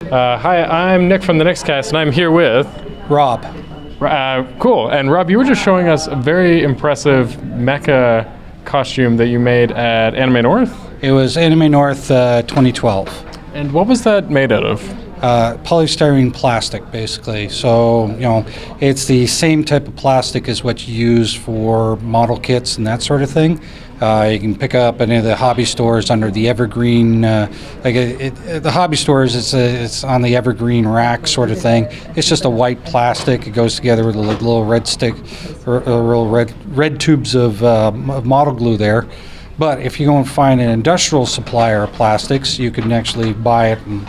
Hi, I'm Nick from the Nickscast, and I'm here with Rob. Cool. And Rob, you were just showing us a very impressive mecha costume that you made at Anime North. It was Anime North 2012. And what was that made out of? Polystyrene plastic, basically. So, it's the same type of plastic as what you use for model kits and that sort of thing. You can pick up any of the hobby stores under the evergreen, the hobby stores, it's on the evergreen rack sort of thing. It's just a white plastic. It goes together with a little red stick, or little red tubes of model glue there. But if you go and find an industrial supplier of plastics, you can actually buy it in,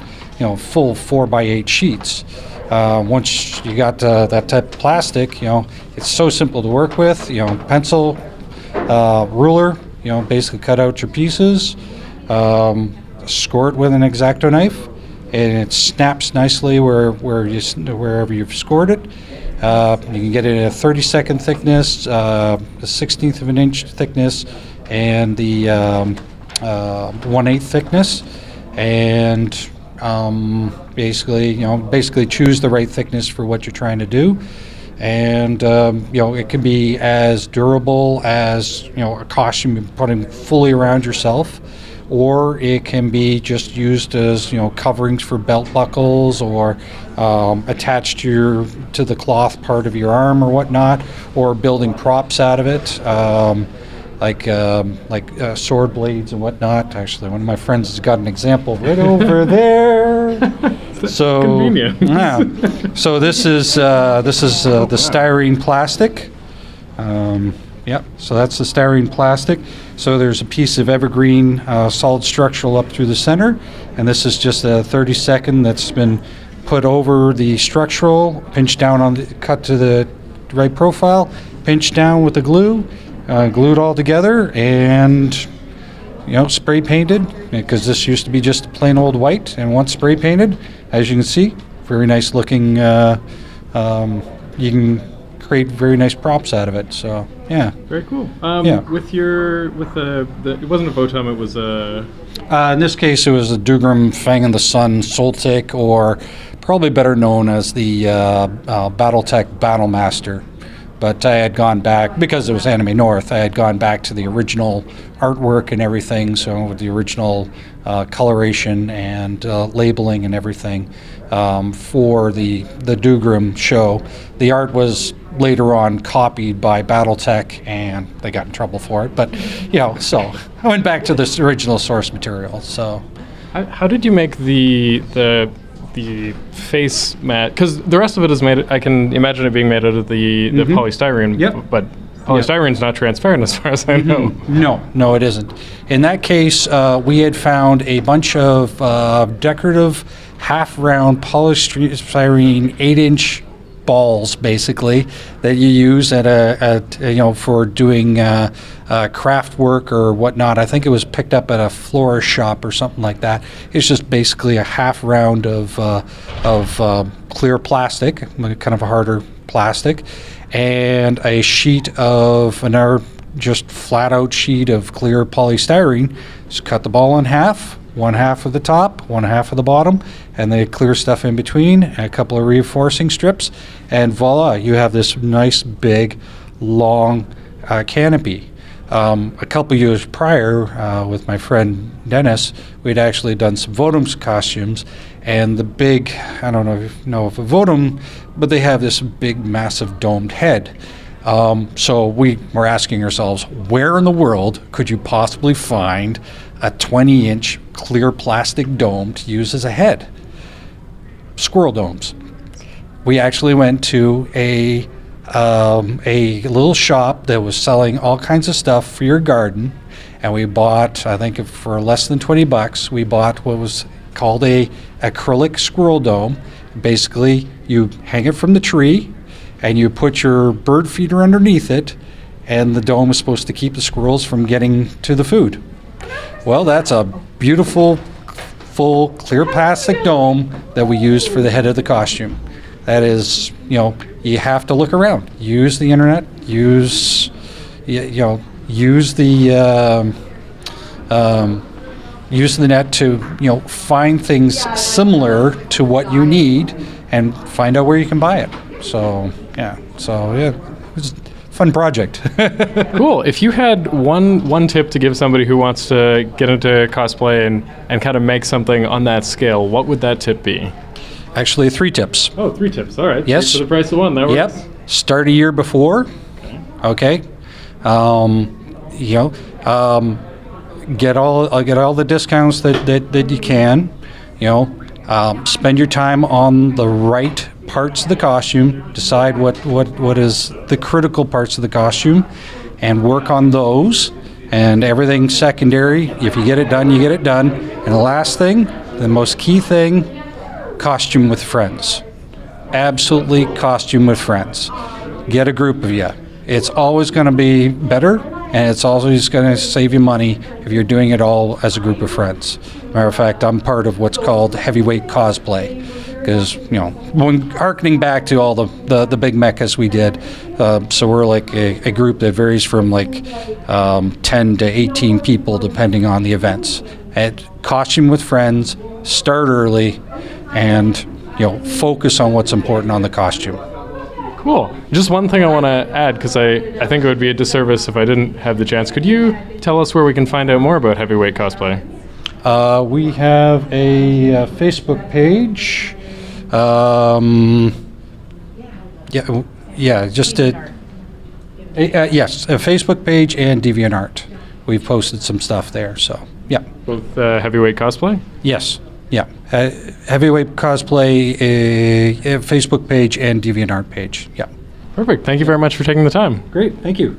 full 4x8 sheets. Once you got that type of plastic, it's so simple to work with. Pencil, ruler, basically cut out your pieces, score it with an X-Acto knife, and it snaps nicely wherever you've scored it. You can get it at a 30-second thickness, a 1/16 of an inch thickness, and the 1/8 thickness, and basically choose the right thickness for what you're trying to do. And it can be as durable as a costume you're putting fully around yourself, or it can be just used as coverings for belt buckles, or attached to the cloth part of your arm or whatnot, or building props out of it, like sword blades and whatnot. Actually, one of my friends has got an example right over there. So convenient. Yeah. So this is the styrene plastic. So that's the styrene plastic. So there's a piece of evergreen solid structural up through the center, and this is just a 30-second that's been put over the structural, pinched down cut to the right profile, pinched down with the glue, glued all together, and spray painted, because this used to be just plain old white, and once spray painted, as you can see, very nice looking. You can create very nice props out of it. So yeah, very cool. With the it wasn't a Votum, it was a. In this case, it was a Dougram Fang in the Sun Soltic, or probably better known as the BattleTech Battlemaster. But I had gone back, because it was Anime North, I had gone back to the original artwork and everything, so with the original coloration and labeling and everything for the Dougram show. The art was later on copied by BattleTech, and they got in trouble for it. But, so I went back to this original source material. So, how did you make the face mat? Because the rest of it is made. I can imagine it being made out of the polystyrene. Yep. But polystyrene's not transparent, as far as I know. No, it isn't. In that case, we had found a bunch of decorative half-round polystyrene 8-inch balls, basically, that you use for doing craft work or whatnot. I think it was picked up at a florist shop or something like that. It's just basically a half round of clear plastic, kind of a harder plastic, and a sheet of another just flat out sheet of clear polystyrene. Just cut the ball in half. One half of the top, one half of the bottom, and the clear stuff in between, and a couple of reinforcing strips, and voila, you have this nice, big, long canopy. A couple years prior, with my friend Dennis, we'd actually done some Votum's costumes, and the big, I don't know if a Votum, but they have this big, massive domed head. So we were asking ourselves, where in the world could you possibly find a 20-inch clear plastic dome to use as a head? Squirrel domes. We actually went to a little shop that was selling all kinds of stuff for your garden, and we bought, I think for less than $20, we bought what was called a acrylic squirrel dome. Basically, you hang it from the tree, and you put your bird feeder underneath it, and the dome is supposed to keep the squirrels from getting to the food. Well, that's a beautiful, full, clear plastic dome that we used for the head of the costume. That is, you have to look around. Use the internet. Use the use the net to, find things similar to what you need and find out where you can buy it. So yeah, it's a fun project. Cool. If you had one tip to give somebody who wants to get into cosplay and kind of make something on that scale, what would that tip be? Actually, 3 tips. Oh, 3 tips. All right. Yes. 3 for the price of 1. That works. Yep. Start a year before. Okay. Get all the discounts that you can. Spend your time on the right parts of the costume. Decide what is the critical parts of the costume, and work on those. And everything secondary. If you get it done, you get it done. And the last thing, the most key thing, costume with friends. Absolutely costume with friends. Get a group of you. It's always going to be better, and it's always going to save you money if you're doing it all as a group of friends. Matter of fact, I'm part of what's called Heavyweight Cosplay, because, when harkening back to all the big mechas we did, so we're like a group that varies from 10 to 18 people depending on the events. And costume with friends, start early, and focus on what's important on the costume. Cool. Just one thing I want to add, because I think it would be a disservice if I didn't have the chance. Could you tell us where we can find out more about Heavyweight Cosplay? We have a Facebook page. Yes, a Facebook page and DeviantArt. We've posted some stuff there, so yeah. Both Heavyweight Cosplay? Yes. Yeah, Heavyweight Cosplay, Facebook page and DeviantArt page. Yeah. Perfect. Thank you very much for taking the time. Great. Thank you.